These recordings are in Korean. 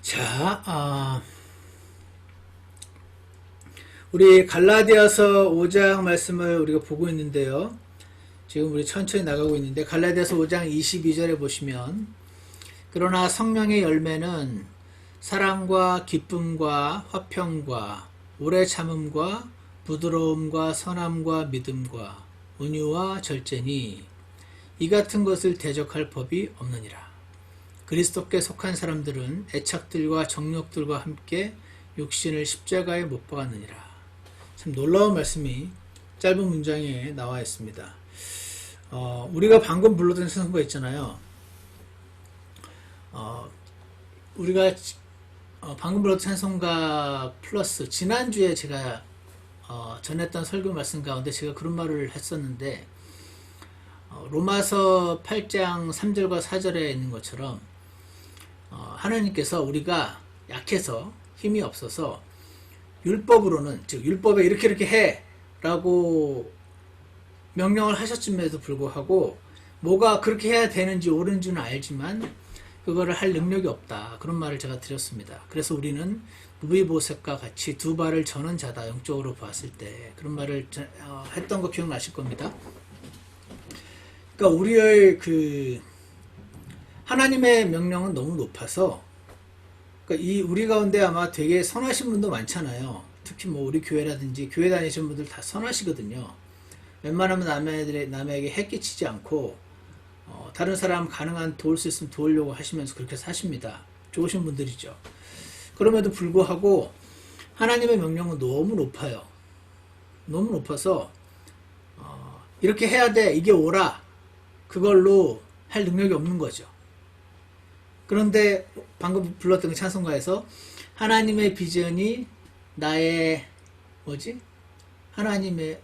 자, 우리 갈라디아서 5장 말씀을 우리가 보고 있는데요. 지금 우리 천천히 나가고 있는데 갈라디아서 5장 22절에 보시면 그러나 성령의 열매는 사랑과 기쁨과 화평과 오래 참음과 부드러움과 선함과 믿음과 온유와 절제니 이 같은 것을 대적할 법이 없느니라. 그리스도께 속한 사람들은 애착들과 정욕들과 함께 육신을 십자가에 못 박았느니라. 참 놀라운 말씀이 짧은 문장에 나와 있습니다. 우리가 방금 불렀던 찬송가 있잖아요. 우리가 방금 불렀던 찬송가 플러스 지난주에 제가 전했던 설교 말씀 가운데 제가 그런 말을 했었는데 로마서 8장 3절과 4절에 있는 것처럼 하나님께서 우리가 약해서 힘이 없어서 율법으로는 즉 율법에 이렇게 해 라고 명령을 하셨음에도 불구하고 뭐가 그렇게 해야 되는지 옳은지는 알지만 그거를 할 능력이 없다, 그런 말을 제가 드렸습니다. 그래서 우리는 무비보셋과 같이 두 발을 저는 자다, 영적으로 봤을 때 그런 말을 했던 거 기억나실 겁니다. 그러니까 우리의 하나님의 명령은 너무 높아서, 그러니까 우리 가운데 아마 되게 선하신 분도 많잖아요. 특히 뭐 우리 교회라든지 교회 다니시는 분들 다 선하시거든요. 웬만하면 남에게 해끼치지 않고 다른 사람 가능한 도울 수 있으면 도우려고 하시면서 그렇게 사십니다. 좋으신 분들이죠. 그럼에도 불구하고 하나님의 명령은 너무 높아요. 너무 높아서 이렇게 해야 돼, 이게 옳아, 그걸로 할 능력이 없는 거죠. 그런데 방금 불렀던 찬송가에서 하나님의 비전이 나의 하나님의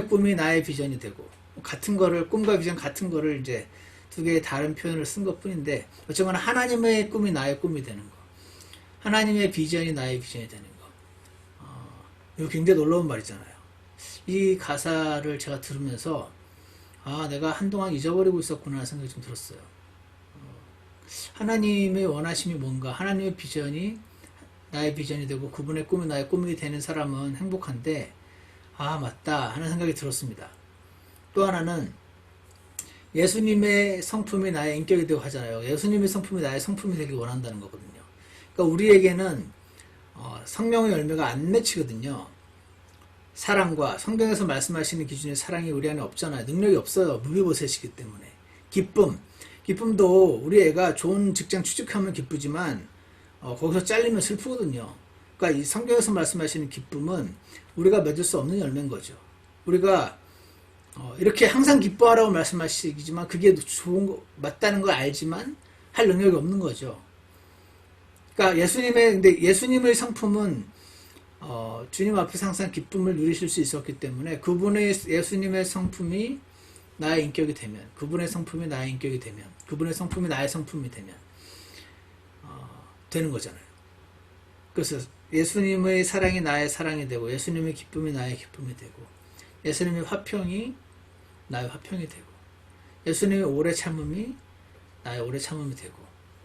꿈이 나의 비전이 되고, 같은 거를, 꿈과 비전 같은 거를 이제 두 개의 다른 표현을 쓴 것 뿐인데, 어쨌거나 하나님의 꿈이 나의 꿈이 되는 거, 하나님의 비전이 나의 비전이 되는 거, 이거 굉장히 놀라운 말이잖아요. 이 가사를 제가 들으면서 내가 한동안 잊어버리고 있었구나 하는 생각이 좀 들었어요. 하나님의 원하심이 뭔가, 하나님의 비전이 나의 비전이 되고 그분의 꿈이 나의 꿈이 되는 사람은 행복한데, 맞다 하는 생각이 들었습니다. 또 하나는 예수님의 성품이 나의 인격이 되고 하잖아요. 예수님의 성품이 나의 성품이 되길 원한다는 거거든요. 그러니까 우리에게는 성령의 열매가 안 맺히거든요. 사랑과, 성경에서 말씀하시는 기준의 사랑이 우리 안에 없잖아요. 능력이 없어요. 무비보셋이기 때문에. 기쁨도 우리 애가 좋은 직장 취직하면 기쁘지만 거기서 잘리면 슬프거든요. 그러니까 이 성경에서 말씀하시는 기쁨은 우리가 맺을 수 없는 열매인 거죠. 우리가 이렇게 항상 기뻐하라고 말씀하시지만 그게 좋은 거 맞다는 걸 알지만 할 능력이 없는 거죠. 그러니까 근데 예수님의 성품은 주님 앞에서 항상 기쁨을 누리실 수 있었기 때문에 예수님의 성품이 나의 인격이 되면, 그분의 성품이 나의 인격이 되면, 그분의 성품이 나의 성품이 되면 되는 거잖아요. 그래서 예수님의 사랑이 나의 사랑이 되고, 예수님의 기쁨이 나의 기쁨이 되고, 예수님의 화평이 나의 화평이 되고, 예수님의 오래 참음이 나의 오래 참음이 되고,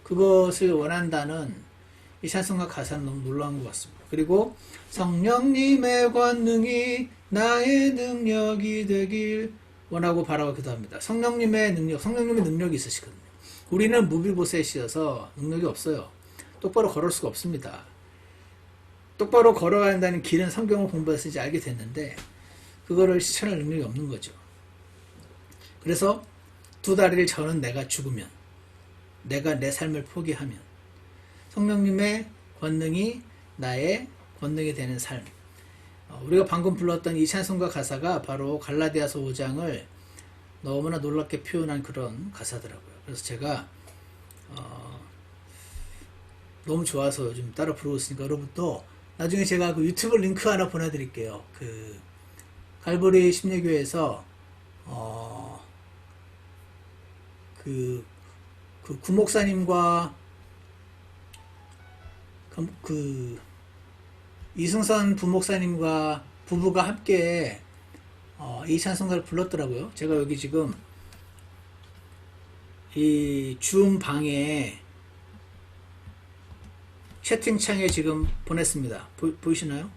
그것을 원한다는 이 찬송가 가사는 너무 놀라운 것 같습니다. 그리고 성령님의 권능이 나의 능력이 되길 원하고 바라고 기도합니다. 성령님의 능력이 있으시거든요. 우리는 무비보셋이어서 능력이 없어요. 똑바로 걸을 수가 없습니다. 똑바로 걸어가야 한다는 길은 성경을 공부해서 이제 알게 됐는데 그거를 실천할 능력이 없는 거죠. 그래서 두 다리를 저는 내가 죽으면, 내가 내 삶을 포기하면 성령님의 권능이 나의 권능이 되는 삶, 우리가 방금 불렀던 이 찬송가 가사가 바로 갈라디아서 5장을 너무나 놀랍게 표현한 그런 가사더라고요. 그래서 제가 너무 좋아서 요즘 따라 부르고 있으니까 여러분도 나중에 제가 그 유튜브 링크 하나 보내드릴게요. 그 갈보리 심리교회에서 그 구목사님과 이승선 부목사님과 부부가 함께 이 찬송가를 불렀더라고요. 제가 여기 지금 이 줌 방에 채팅창에 지금 보냈습니다. 보이시나요?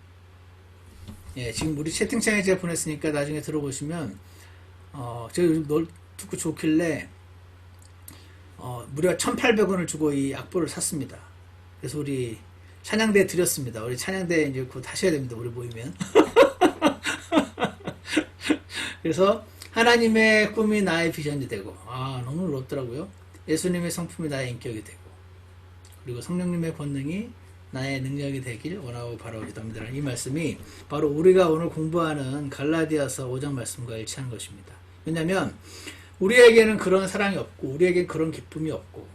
예, 지금 우리 채팅창에 제가 보냈으니까 나중에 들어보시면, 제가 요즘 널 듣고 좋길래, 무려 1,800원을 주고 이 악보를 샀습니다. 그래서 우리 찬양대에 드렸습니다. 우리 찬양대 이제 곧 하셔야 됩니다. 우리 모이면. 그래서 하나님의 꿈이 나의 비전이 되고, 너무 놀랍더라고요. 예수님의 성품이 나의 인격이 되고, 그리고 성령님의 권능이 나의 능력이 되길 원하고 바라오기도 합니다. 이 말씀이 바로 우리가 오늘 공부하는 갈라디아서 5장 말씀과 일치하는 것입니다. 왜냐하면 우리에게는 그런 사랑이 없고 우리에게는 그런 기쁨이 없고,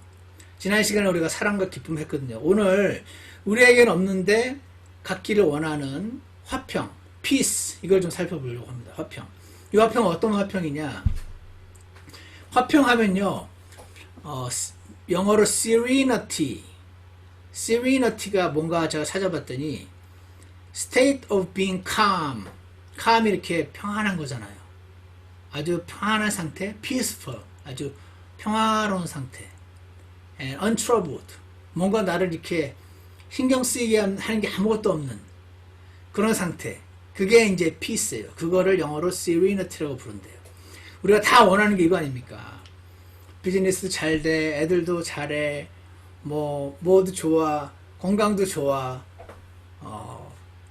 지난 시간에 우리가 사랑과 기쁨 했거든요. 오늘 우리에게는 없는데 갖기를 원하는 화평, peace, 이걸 좀 살펴보려고 합니다. 화평. 이 화평은 어떤 화평이냐? 화평하면요, 영어로 serenity가 뭔가 제가 찾아봤더니 state of being calm, calm이 이렇게 평안한 거잖아요. 아주 평안한 상태, peaceful, 아주 평화로운 상태, and untroubled, 뭔가 나를 이렇게 신경 쓰이게 하는 게 아무것도 없는 그런 상태, 그게 이제 peace예요. 그거를 영어로 serenity라고 부른대요. 우리가 다 원하는 게 이거 아닙니까? 비즈니스도 잘 돼, 애들도 잘해, 뭐도 좋아, 건강도 좋아,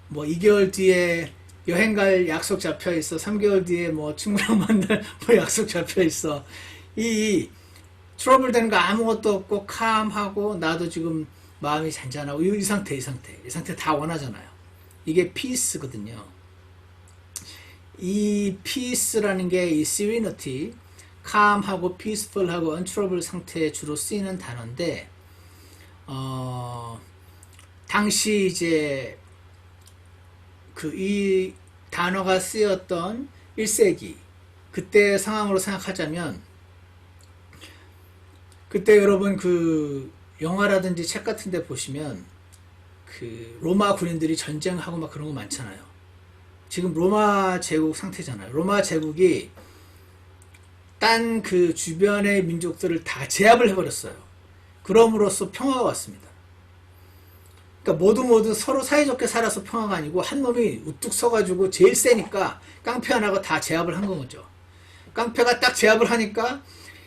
2개월 뒤에 여행 갈 약속 잡혀 있어, 3개월 뒤에 친구랑 만날 약속 잡혀 있어. 이 트러블 되는 거 아무것도 없고 캄하고 나도 지금 마음이 잔잔하고 이 상태 다 원하잖아요. 이게 피스거든요. 이 피스라는 게 이 serenity, calm하고 peaceful하고 untroubled 상태에 주로 쓰이는 단어인데, 당시 이제 이 단어가 쓰였던 1세기 그때 상황으로 생각하자면, 그때 여러분 영화라든지 책 같은 데 보시면 로마 군인들이 전쟁하고 막 그런 거 많잖아요. 지금 로마 제국 상태잖아요. 로마 제국이 딴 주변의 민족들을 다 제압을 해버렸어요. 그럼으로써 평화가 왔습니다. 그러니까 모두 서로 사이좋게 살아서 평화가 아니고 한 놈이 우뚝 서가지고 제일 세니까 깡패 하나가 다 제압을 한 거죠. 깡패가 딱 제압을 하니까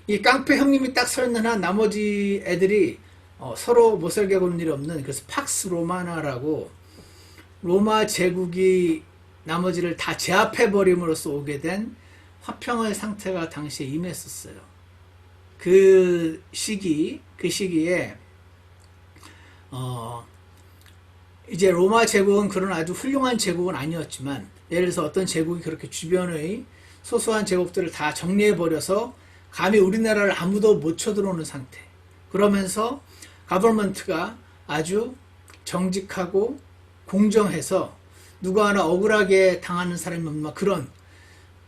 이 깡패 형님이 딱 서 있는 한 나머지 애들이 서로 못살게 구는 일이 없는, 그래서 팍스 로마나라고 로마 제국이 나머지를 다 제압해버림으로써 오게 된 화평의 상태가 당시에 임했었어요. 그 시기에 이제 로마 제국은 그런 아주 훌륭한 제국은 아니었지만, 예를 들어서 어떤 제국이 그렇게 주변의 소소한 제국들을 다 정리해버려서 감히 우리나라를 아무도 못 쳐들어오는 상태, 그러면서 가버먼트가 아주 정직하고 공정해서 누가 하나 억울하게 당하는 사람이 없는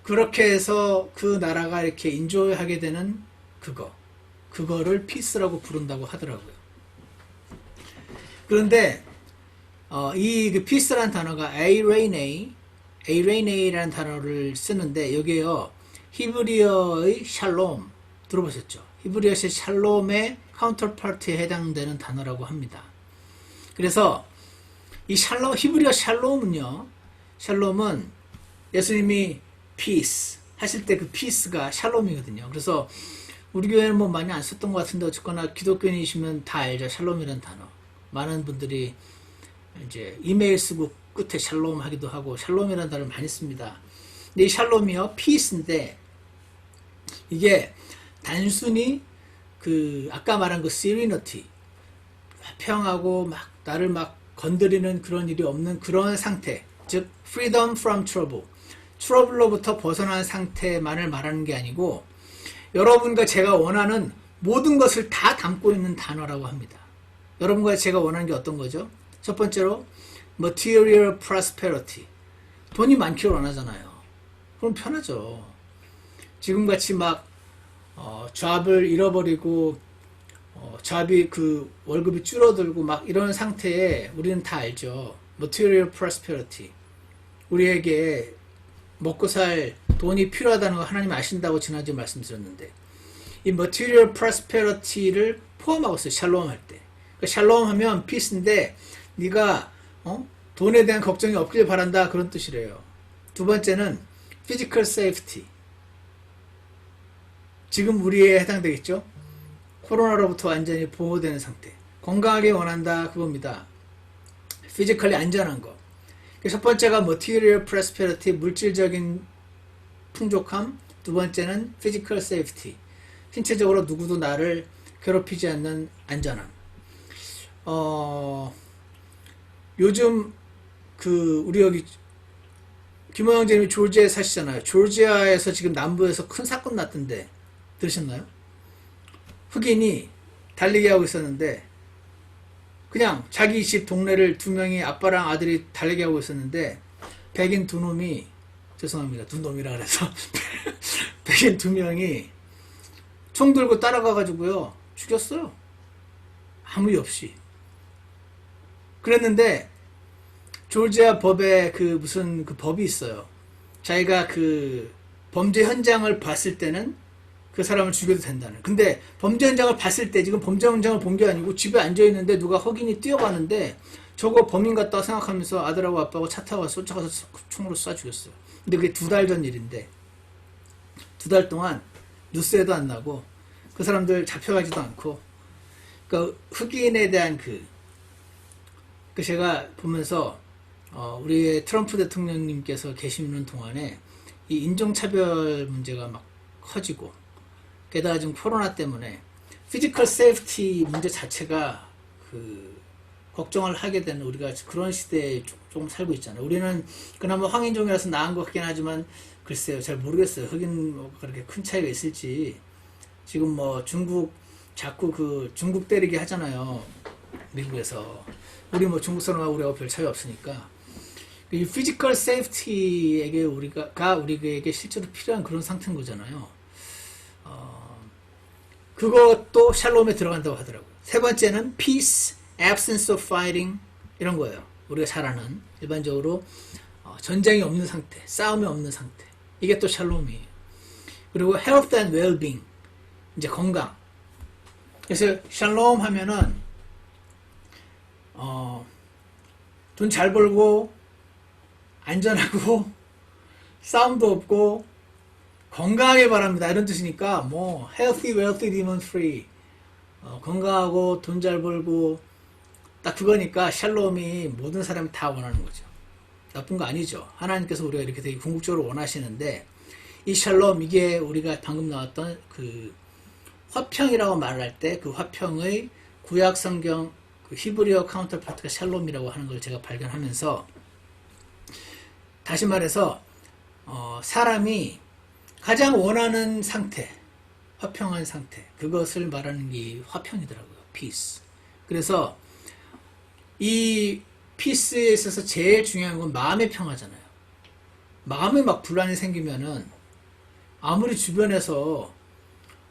그렇게 해서 그 나라가 이렇게 인조하게 되는 그거를 피스라고 부른다고 하더라고요. 그런데 이 피스라는 단어가 에이레네이라는 단어를 쓰는데, 여기에요 히브리어의 샬롬 들어보셨죠? 히브리어의 샬롬의 카운터파트에 해당되는 단어라고 합니다. 그래서 이 히브리어 샬롬은 예수님이 peace 하실 때 그 peace가 샬롬이거든요. 그래서 우리 교회는 많이 안 썼던 것 같은데, 어쨌거나 기독교인이시면 다 알죠. 샬롬이라는 단어. 많은 분들이 이제 이메일 쓰고 끝에 샬롬 하기도 하고 샬롬이라는 단어를 많이 씁니다. 근데 이 샬롬이요, peace인데, 이게 단순히 아까 말한 serenity, 화평하고 나를 건드리는 그런 일이 없는 그런 상태, 즉 freedom from trouble, 트러블로부터 벗어난 상태만을 말하는 게 아니고, 여러분과 제가 원하는 모든 것을 다 담고 있는 단어라고 합니다. 여러분과 제가 원하는 게 어떤 거죠? 첫 번째로 material prosperity, 돈이 많기를 원하잖아요. 그럼 편하죠. 지금같이 잡을 잃어버리고 잡이 월급이 줄어들고 이런 상태에 우리는 다 알죠. material prosperity, 우리에게 먹고 살 돈이 필요하다는 거 하나님 아신다고 지난주에 말씀드렸는데, 이 material prosperity를 포함하고 있어요. 샬롬 할 때. 그러니까 샬롬 하면 피스인데 네가 돈에 대한 걱정이 없길 바란다 그런 뜻이래요. 두 번째는 physical safety. 지금 우리에 해당되겠죠? 코로나로부터 완전히 보호되는 상태. 건강하게 원한다 그겁니다. 피지컬리 안전한 거. 첫 번째가 material prosperity, 물질적인 풍족함. 두 번째는 physical safety, 신체적으로 누구도 나를 괴롭히지 않는 안전함. 요즘 우리 여기 김호 형제님이 조지아에 사시잖아요. 조지아에서 지금 남부에서 큰 사건 났던데 들으셨나요? 흑인이 달리기 하고 있었는데 그냥 자기 집 동네를 두 명이 아빠랑 아들이 달리기 하고 있었는데 백인 두 놈이 죄송합니다. 두 놈이라 그래서 백인 두 명이 총 들고 따라가가지고요 죽였어요. 아무 이유 없이. 그랬는데 조지아 법에 무슨 법이 있어요. 자기가 범죄 현장을 봤을 때는 그 사람을 죽여도 된다는. 근데 범죄 현장을 봤을 때 지금 범죄 현장을 본 게 아니고 집에 앉아있는데 누가 흑인이 뛰어가는데 저거 범인 같다 생각하면서 아들하고 아빠하고 차 타고 쫓아가서 총으로 쏴 죽였어요. 근데 그게 2달 전 일인데 2달 동안 뉴스에도 안 나고 그 사람들 잡혀가지도 않고 그러니까 흑인에 대한 제가 보면서 우리의 트럼프 대통령님께서 계시는 동안에 이 인종차별 문제가 막 커지고 게다가 지금 코로나 때문에 피지컬 세이프티 문제 자체가 걱정을 하게 되는 우리가 그런 시대에 조금 살고 있잖아요. 우리는 그나마 황인종이라서 나은 것 같긴 하지만 글쎄요, 잘 모르겠어요. 흑인 그렇게 큰 차이가 있을지. 지금 뭐 중국 자꾸 중국 때리기 하잖아요. 미국에서. 우리 뭐 중국 사람하고 우리하고 별 차이 없으니까. 이 피지컬 세이프티에게 우리에게 실제로 필요한 그런 상태인 거잖아요. 그것도 샬롬에 들어간다고 하더라고요. 세 번째는 peace, absence of fighting 이런 거예요. 우리가 잘 아는 일반적으로 전쟁이 없는 상태, 싸움이 없는 상태. 이게 또 샬롬이에요. 그리고 health and well-being, 이제 건강. 그래서 샬롬 하면은 돈 잘 벌고 안전하고 싸움도 없고 건강하게 바랍니다. 이런 뜻이니까 뭐 healthy, wealthy, demon free. 건강하고 돈 잘 벌고 딱 그거니까 샬롬이 모든 사람이 다 원하는 거죠. 나쁜 거 아니죠. 하나님께서 우리가 이렇게 되게 궁극적으로 원하시는데 이 샬롬, 이게 우리가 방금 나왔던 화평이라고 말할 때 그 화평의 구약 성경 히브리어 카운터파트가 샬롬이라고 하는 걸 제가 발견하면서 다시 말해서 사람이 가장 원하는 상태, 화평한 상태, 그것을 말하는 게 화평이더라고요. peace. 그래서 이 피스에 있어서 제일 중요한 건 마음의 평화잖아요. 마음에 막 분란이 생기면은 아무리 주변에서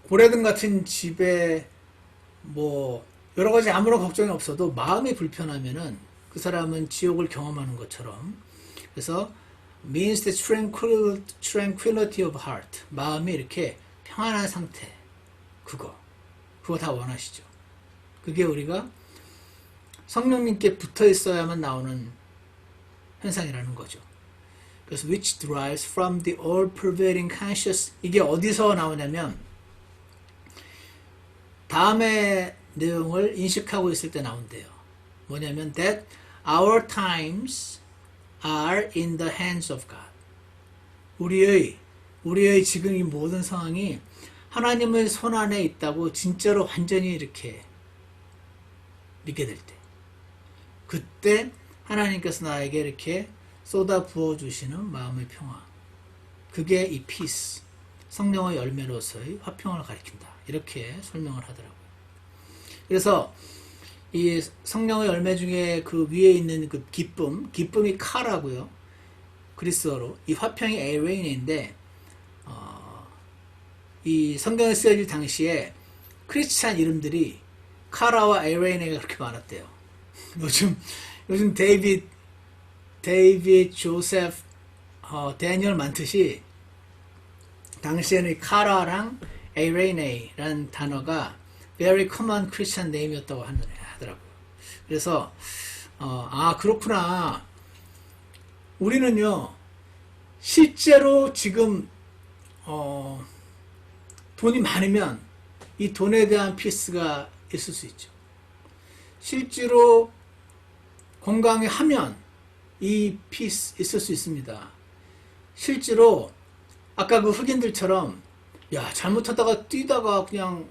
고래등 같은 집에 뭐 여러 가지 아무런 걱정이 없어도 마음이 불편하면은 그 사람은 지옥을 경험하는 것처럼. 그래서 means the tranquility of heart, 마음이 이렇게 평안한 상태, 그거 다 원하시죠. 그게 우리가 성령님께 붙어 있어야만 나오는 현상이라는 거죠. 그래서 which derives from the all-pervading conscious, 이게 어디서 나오냐면 다음의 내용을 인식하고 있을 때 나온대요. 뭐냐면 that our times are in the hands of God. 우리의 지금 이 모든 상황이 하나님의 손 안에 있다고 진짜로 완전히 이렇게 믿게 될 때, 그때 하나님께서 나에게 이렇게 쏟아 부어주시는 마음의 평화, 그게 이 피스, 성령의 열매로서의 화평을 가리킨다. 이렇게 설명을 하더라고요. 그래서 이 성령의 열매 중에 그 위에 있는 그 기쁨이 카라고요. 그리스어로. 이 화평이 에이레인인데 이 성경에 쓰여질 당시에 크리스찬 이름들이 카라와 에이레인가 그렇게 많았대요. 요즘 데이빗, 조셉, 데니얼 많듯이 당시에는 카라랑 에이레인이라는 단어가 very common Christian name이었다고 하더라고요. 그래서 그렇구나. 우리는요 실제로 지금 돈이 많으면 이 돈에 대한 피스가 있을 수 있죠. 실제로 건강하면 이 피스 있을 수 있습니다. 실제로 아까 그 흑인들처럼 야 잘못하다가 뛰다가 그냥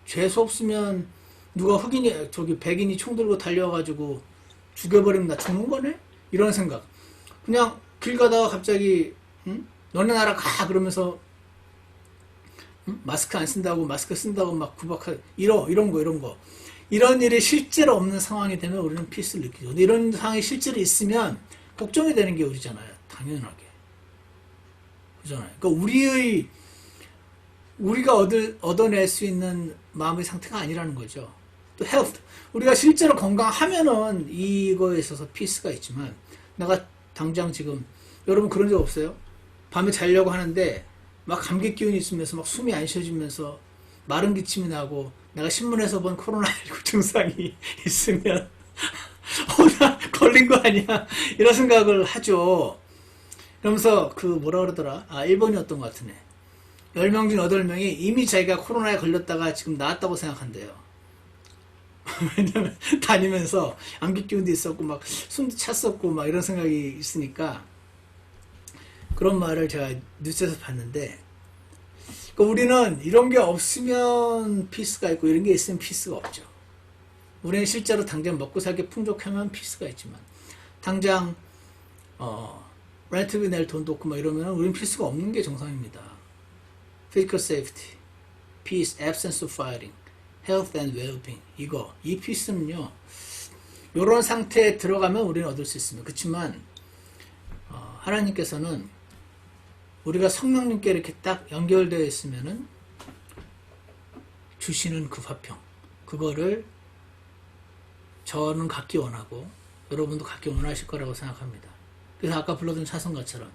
죄수 없으면 누가 백인이 총 들고 달려와가지고 죽여버리면 나 죽는 거네? 이런 생각. 그냥 길 가다가 갑자기 너네 나라 가 그러면서 마스크 안 쓴다고 마스크 쓴다고 막 구박하 이런 거 이런 일이 실제로 없는 상황이 되면 우리는 피스를 느끼죠. 근데 이런 상황이 실제로 있으면 걱정이 되는 게 우리잖아요. 당연하게. 그잖아요. 그러니까 우리가 얻어낼 수 있는 마음의 상태가 아니라는 거죠. 또 health. 우리가 실제로 건강하면은 이거에 있어서 피스가 있지만 내가 당장 지금 여러분 그런 적 없어요? 밤에 자려고 하는데 막 감기 기운이 있으면서 막 숨이 안 쉬어지면서 마른 기침이 나고 내가 신문에서 본 코로나19 증상이 있으면 나 걸린 거 아니야? 이런 생각을 하죠. 그러면서 뭐라 그러더라? 일본이었던 것 같으네. 10명 중 8명이 이미 자기가 코로나에 걸렸다가 지금 나았다고 생각한대요. 왜냐면 다니면서 감기 기운도 있었고 막 숨도 찼었고 막 이런 생각이 있으니까 그런 말을 제가 뉴스에서 봤는데 그러니까 우리는 이런 게 없으면 피스가 있고 이런 게 있으면 피스가 없죠. 우리는 실제로 당장 먹고 살기 풍족하면 피스가 있지만 당장 렌트비 낼 돈도 없고 막 이러면 우리는 피스가 없는 게 정상입니다. Physical safety, peace, absence of fighting, health and well-being 이 피스는요 이런 상태에 들어가면 우리는 얻을 수 있습니다. 그렇지만 하나님께서는 우리가 성령님께 이렇게 딱 연결되어 있으면은 주시는 그 화평 그거를 저는 갖기 원하고 여러분도 갖기 원하실 거라고 생각합니다. 그래서 아까 불러준 찬송가처럼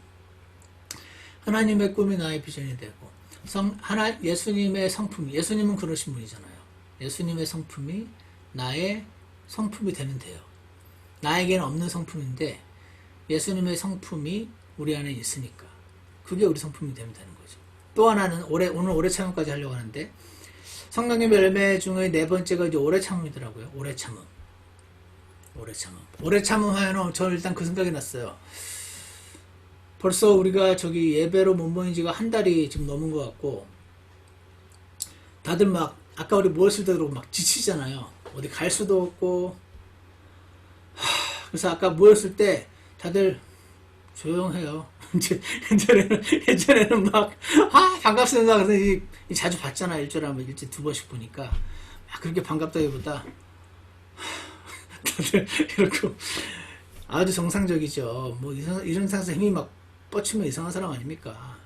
하나님의 꿈이 나의 비전이 되고 예수님의 성품 예수님은 그러신 분이잖아요. 예수님의 성품이 나의 성품이 되면 돼요. 나에게는 없는 성품인데 예수님의 성품이 우리 안에 있으니까 그게 우리 성품이 되면 되는 거죠. 또 하나는 오늘 오래 참음까지 하려고 하는데 성령님의 열매 중에 네 번째가 이제 오래 참음이더라고요. 오래 참음 하면 저는 일단 그 생각이 났어요. 벌써 우리가 예배로 못 모인 지가 한 달이 지금 넘은 것 같고 다들 막 아까 우리 모였을 때 그러고 막 지치잖아요. 어디 갈 수도 없고 그래서 아까 모였을 때 다들 조용해요. 예전에는 막 반갑습니다. 그래서 자주 봤잖아. 일주일에 한 번, 일주일에 2번씩 보니까 막 그렇게 반갑다기보다 다들 이렇게 아주 정상적이죠. 뭐 이런 상황에서 힘이 막 뻗치면 이상한 사람 아닙니까?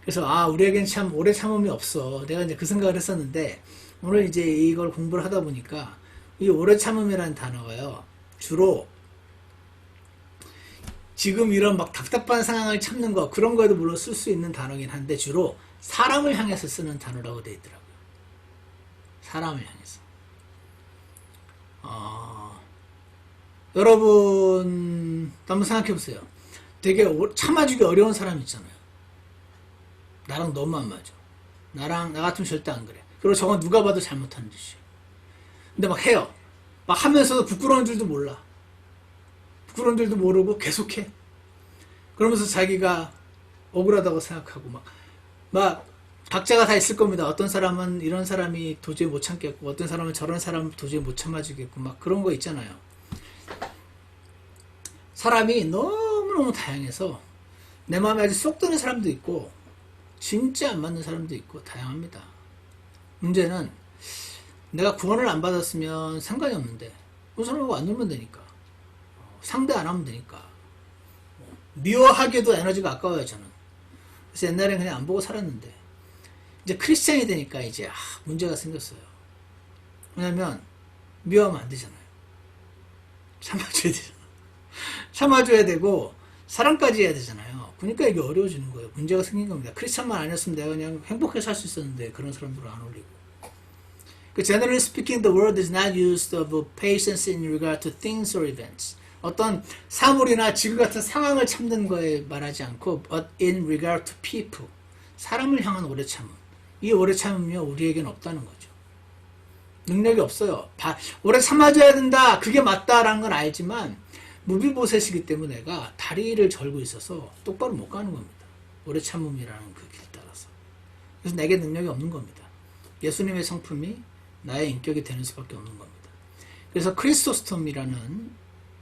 그래서 우리에겐 참 오래 참음이 없어. 내가 이제 그 생각을 했었는데 오늘 이제 이걸 공부를 하다 보니까 이 오래 참음이라는 단어가요. 주로 지금 이런 막 답답한 상황을 참는 거 그런 거에도 물론 쓸 수 있는 단어긴 한데 주로 사람을 향해서 쓰는 단어라고 되어 있더라고요. 사람을 향해서. 여러분 한번 생각해 보세요. 되게 참아주기 어려운 사람 있잖아요. 나랑 너무 안 맞아. 나 같으면 절대 안 그래. 그리고 저건 누가 봐도 잘못하는 짓이에요. 근데 막 해요. 막 하면서도 부끄러운 줄도 몰라. 부끄러운 줄도 모르고 계속해. 그러면서 자기가 억울하다고 생각하고 막 각자가 다 있을 겁니다. 어떤 사람은 이런 사람이 도저히 못 참겠고 어떤 사람은 저런 사람 도저히 못 참아주겠고 막 그런 거 있잖아요. 사람이 너무너무 다양해서 내 마음에 아주 쏙 드는 사람도 있고 진짜 안 맞는 사람도 있고 다양합니다. 문제는 내가 구원을 안 받았으면 상관이 없는데 그 사람하고 안 놀면 되니까 상대 안 하면 되니까 미워하기도 에너지가 아까워요 저는. 그래서 옛날엔 그냥 안 보고 살았는데 이제 크리스찬이 되니까 이제 문제가 생겼어요. 왜냐면 미워하면 안 되잖아요. 참아줘야 되잖아. 참아줘야 되고 사랑까지 해야 되잖아요. 그러니까 이게 어려워지는 거예요. 문제가 생긴 겁니다. 크리스찬만 아니었으면 내가 그냥 행복하게 살 수 있었는데 그런 사람들은 안 어울리고. Generally speaking, the word is not used of patience in regard to things or events. 어떤 사물이나 지금 같은 상황을 참는 거에 말하지 않고 but in regard to people. 사람을 향한 오래 참음. 이 오래 참음이요 우리에게는 없다는 거죠. 능력이 없어요. 오래 참아줘야 된다. 그게 맞다라는 건 알지만 무비보셋이기 때문에 내가 다리를 절고 있어서 똑바로 못 가는 겁니다. 오래 참음이라는 그 길 따라서. 그래서 내게 능력이 없는 겁니다. 예수님의 성품이 나의 인격이 되는 수밖에 없는 겁니다. 그래서 크리스토스톰이라는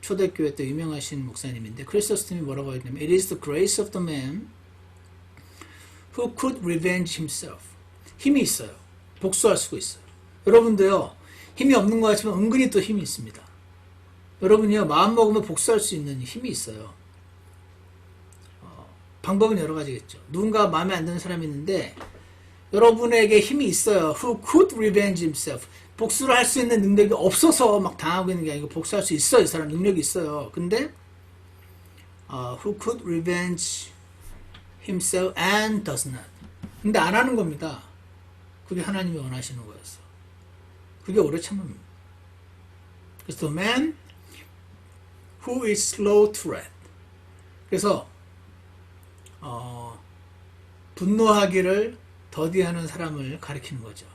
초대교회 때 유명하신 목사님인데 크리스토스톰이 뭐라고 했냐면 It is the grace of the man who could revenge himself. 힘이 있어요. 복수할 수가 있어요. 여러분도요. 힘이 없는 것 같지만 은근히 또 힘이 있습니다. 여러분이요. 마음먹으면 복수할 수 있는 힘이 있어요. 방법은 여러 가지겠죠. 누군가 마음에 안 드는 사람이 있는데 여러분에게 힘이 있어요. Who could revenge himself. 복수를 할 수 있는 능력이 없어서 막 당하고 있는 게 아니고 복수할 수 있어요. 이 사람 능력이 있어요. 근데 who could revenge himself and does not. 근데 안 하는 겁니다. 그게 하나님이 원하시는 거였어. 그게 오래 참음입니다. 그래서 the man who is slow to wrath. 그래서 분노하기를 더디하는 사람을 가리키는 거죠.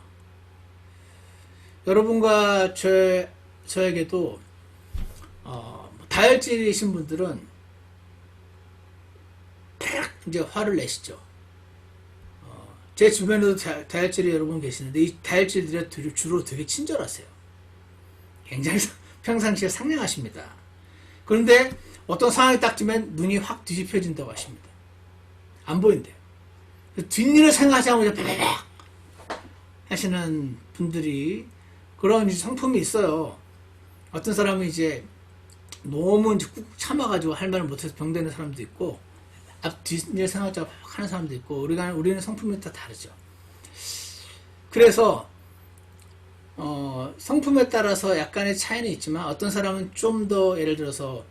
여러분과 저에게도 다혈질이신 분들은 팍 이제 화를 내시죠. 제 주변에도 다혈질이 여러분 계시는데 이 다혈질들이 주로 되게 친절하세요. 굉장히 평상시에 상냥하십니다. 그런데 어떤 상황이 딱 지면 눈이 확 뒤집혀진다고 하십니다. 안 보인대요. 뒷일을 생각하지 않고 이제 빠바박 하시는 분들이 그런 성품이 있어요. 어떤 사람은 이제 너무 이제 꾹 참아가지고 할 말을 못해서 병되는 사람도 있고, 뒷일 생각하자 하는 사람도 있고, 우리는 성품이 다 다르죠. 그래서, 성품에 따라서 약간의 차이는 있지만, 어떤 사람은 좀 더 예를 들어서,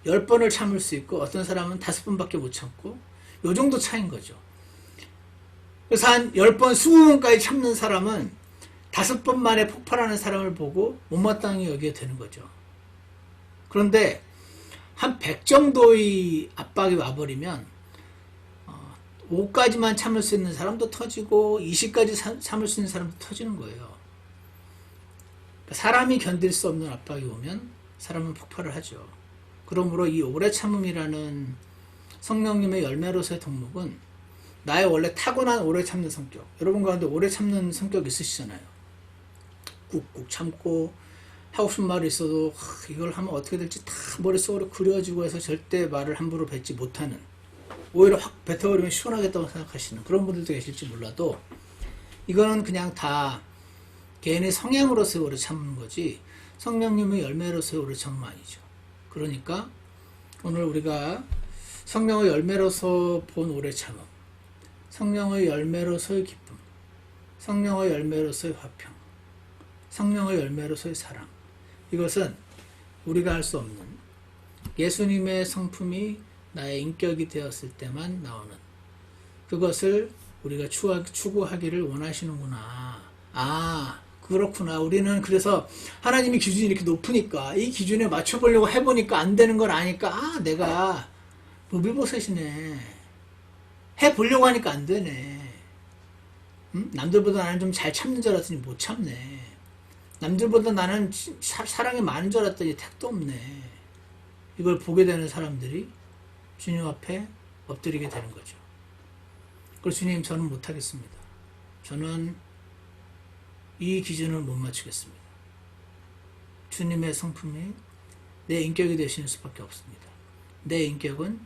10번을 참을 수 있고, 어떤 사람은 5번밖에 못 참고, 요 정도 차이인 거죠. 그래서 한 10번, 20번까지 참는 사람은 5번 만에 폭발하는 사람을 보고 못마땅히 여기게 되는 거죠. 그런데 한 100 정도의 압박이 와버리면 5까지만 참을 수 있는 사람도 터지고 20까지 참을 수 있는 사람도 터지는 거예요. 사람이 견딜 수 없는 압박이 오면 사람은 폭발을 하죠. 그러므로 이 오래 참음이라는 성령님의 열매로서의 덕목은 나의 원래 타고난 오래 참는 성격. 여러분 가운데 오래 참는 성격 있으시잖아요. 꾹꾹 참고 하고 싶은 말이 있어도 이걸 하면 어떻게 될지 다 머릿속으로 그려지고 해서 절대 말을 함부로 뱉지 못하는, 오히려 확 뱉어버리면 시원하겠다고 생각하시는 그런 분들도 계실지 몰라도 이거는 그냥 다 개인의 성향으로서의 오래 참는 거지 성령님의 열매로서의 오래 참음 아니죠. 그러니까 오늘 우리가 성령의 열매로서 본 오래 참음, 성령의 열매로서의 기쁨, 성령의 열매로서의 화평, 성령의 열매로서의 사랑, 이것은 우리가 할 수 없는 예수님의 성품이 나의 인격이 되었을 때만 나오는, 그것을 우리가 추구하기를 원하시는구나. 아, 그렇구나. 우리는 그래서 하나님의 기준이 이렇게 높으니까 이 기준에 맞춰보려고 해보니까 안 되는 걸 아니까 내가 무비보셋이네. 해보려고 하니까 안 되네. 남들보다 나는 좀 잘 참는 줄 알았더니 못 참네. 남들보다 나는 사랑이 많은 줄 알았더니 택도 없네. 이걸 보게 되는 사람들이 주님 앞에 엎드리게 되는 거죠. 그래서 주님, 저는 못하겠습니다. 저는 이 기준을 못 맞추겠습니다. 주님의 성품이 내 인격이 되시는 수밖에 없습니다. 내 인격은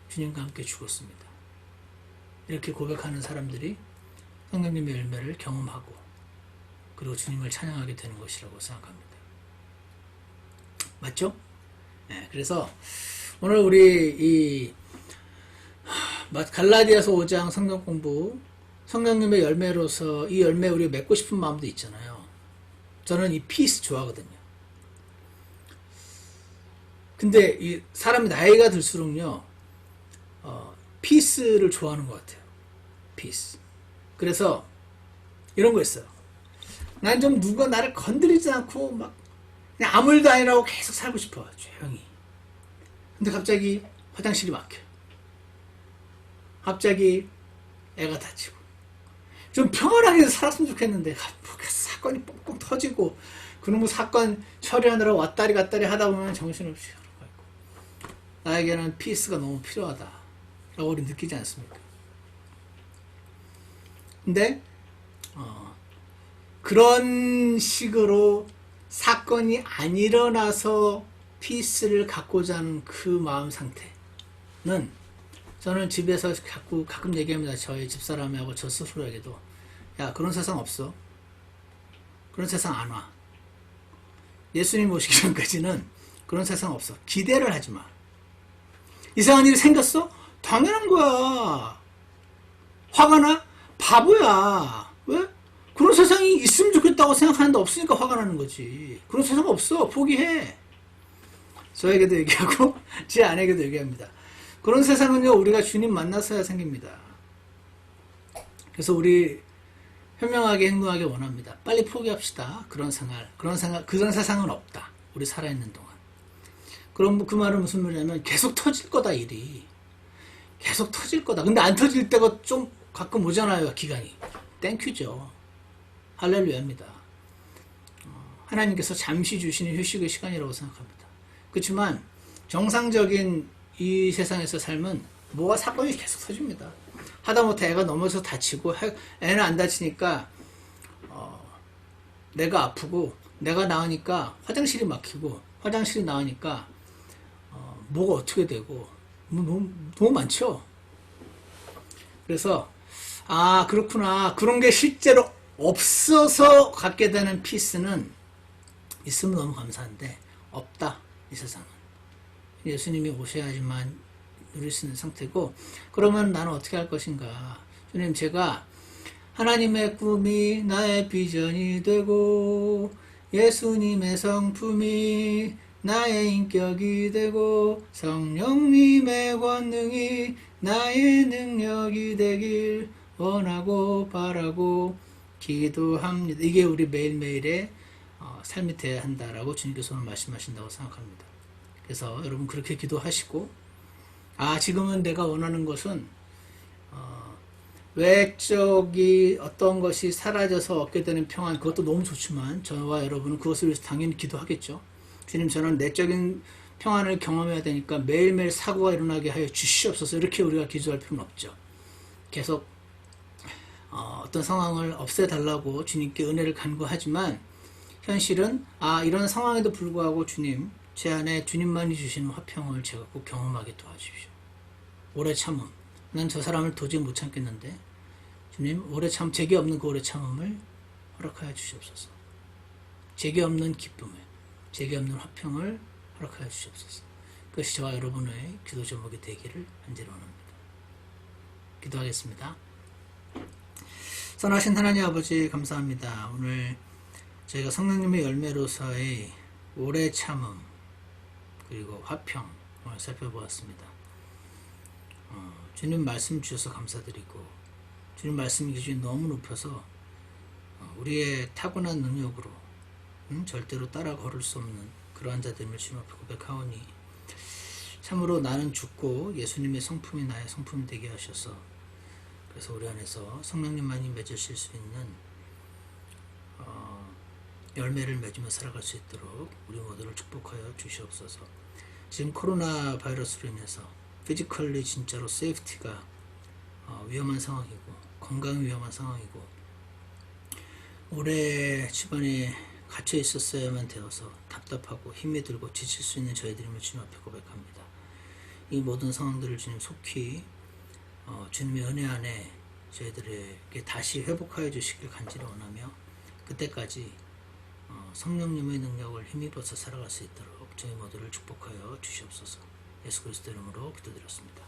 주님과 함께 죽었습니다. 이렇게 고백하는 사람들이 성령님의 열매를 경험하고 그리고 주님을 찬양하게 되는 것이라고 생각합니다. 맞죠? 네, 그래서 오늘 우리 이 갈라디아서 5장 성경 공부, 성령님의 열매로서 이 열매 우리가 맺고 싶은 마음도 있잖아요. 저는 이 피스 좋아하거든요. 근데 이 사람이 나이가 들수록요, 피스를 좋아하는 것 같아요. 피스. 그래서 이런 거 있어요. 난 좀 누가 나를 건드리지 않고 막 그냥 아무 일도 아니라고 계속 살고 싶어. 조용히. 근데 갑자기 화장실이 막혀. 갑자기 애가 다치고. 좀 평안하게 살았으면 좋겠는데 사건이 뻥뻥 터지고 그놈의 사건 처리하느라 왔다리 갔다리 하다 보면 정신없이 그러고 있고. 나에게는 피스가 너무 필요하다 라고 우리 느끼지 않습니까? 근데 그런 식으로 사건이 안 일어나서 피스를 갖고자 하는 그 마음 상태는 저는 집에서 가끔 얘기합니다. 저희 집사람하고 저 스스로에게도 야, 그런 세상 없어. 그런 세상 안 와. 예수님 오시기 전까지는 그런 세상 없어. 기대를 하지 마. 이상한 일이 생겼어? 당연한 거야. 화가 나? 바보야. 왜? 그런 세상이 있으면 좋겠다고 생각하는데 없으니까 화가 나는 거지. 그런 세상 없어. 포기해. 저에게도 얘기하고 제 아내에게도 얘기합니다. 그런 세상은요, 우리가 주님 만나서야 생깁니다. 그래서 우리 현명하게 행동하기 원합니다. 빨리 포기합시다. 그런 세상은 없다. 우리 살아있는 동안. 그럼 그 말은 무슨 말이냐면 계속 터질 거다, 일이. 계속 터질 거다. 근데 안 터질 때가 좀 가끔 오잖아요, 기간이. 땡큐죠. 할렐루야입니다. 하나님께서 잠시 주시는 휴식의 시간이라고 생각합니다. 그렇지만 정상적인 이 세상에서 삶은 뭐가 사건이 계속 터집니다. 하다못해 애가 넘어져서 다치고 애는 안 다치니까 내가 아프고 내가 나으니까 화장실이 막히고 화장실이 나으니까 뭐가 어떻게 되고 너무 많죠. 그래서 그렇구나. 그런 게 실제로 없어서 갖게 되는 피스는 있으면 너무 감사한데 없다. 이 세상은. 예수님이 오셔야지만 누릴 수 있는 상태고, 그러면 나는 어떻게 할 것인가. 주님, 제가 하나님의 꿈이 나의 비전이 되고 예수님의 성품이 나의 인격이 되고 성령님의 권능이 나의 능력이 되길 원하고 바라고 기도합니다. 이게 우리 매일매일의 삶이 되어야 한다라고 주님께서 오늘 말씀하신다고 생각합니다. 그래서 여러분 그렇게 기도하시고, 지금은 내가 원하는 것은 외적이 어떤 것이 사라져서 얻게 되는 평안, 그것도 너무 좋지만 저와 여러분은 그것을 위해서 당연히 기도하겠죠. 주님, 저는 내적인 평안을 경험해야 되니까 매일매일 사고가 일어나게 하여 주시옵소서. 이렇게 우리가 기도할 필요는 없죠. 계속 어떤 상황을 없애달라고 주님께 은혜를 간구하지만 현실은 이런 상황에도 불구하고 주님, 제 안에 주님만이 주시는 화평을 제가 꼭 경험하게 도와주십시오. 오래 참음. 난 저 사람을 도저히 못 참겠는데 주님, 제게 없는 그 오래 참음을 허락하여 주시옵소서. 제게 없는 기쁨을, 제게 없는 화평을 허락하여 주시옵소서. 그것이 저와 여러분의 기도 제목이 되기를 간절히 원합니다. 기도하겠습니다. 선하신 하나님 아버지, 감사합니다. 오늘 저희가 성령님의 열매로서의 오래 참음 그리고 화평을 살펴보았습니다. 주님 말씀 주셔서 감사드리고, 주님 말씀 기준이 너무 높여서 우리의 타고난 능력으로 절대로 따라 걸을 수 없는 그러한 자들을 주님 앞에 고백하오니, 참으로 나는 죽고 예수님의 성품이 나의 성품이 되게 하셔서, 그래서 우리 안에서 성령님만이 맺으실 수 있는 열매를 맺으며 살아갈 수 있도록 우리 모두를 축복하여 주시옵소서. 지금 코로나 바이러스로 인해서 피지컬리 진짜로 세이프티가 위험한 상황이고, 건강이 위험한 상황이고, 오래 집안에 갇혀 있었어야만 되어서 답답하고 힘이 들고 지칠 수 있는 저희들임을 주님 앞에 고백합니다. 이 모든 상황들을 주님 속히 주님의 은혜 안에 저희들에게 다시 회복하여 주시길 간절히 원하며, 그때까지 성령님의 능력을 힘입어서 살아갈 수 있도록 저희 모두를 축복하여 주시옵소서. 예수 그리스도 이름으로 기도드렸습니다.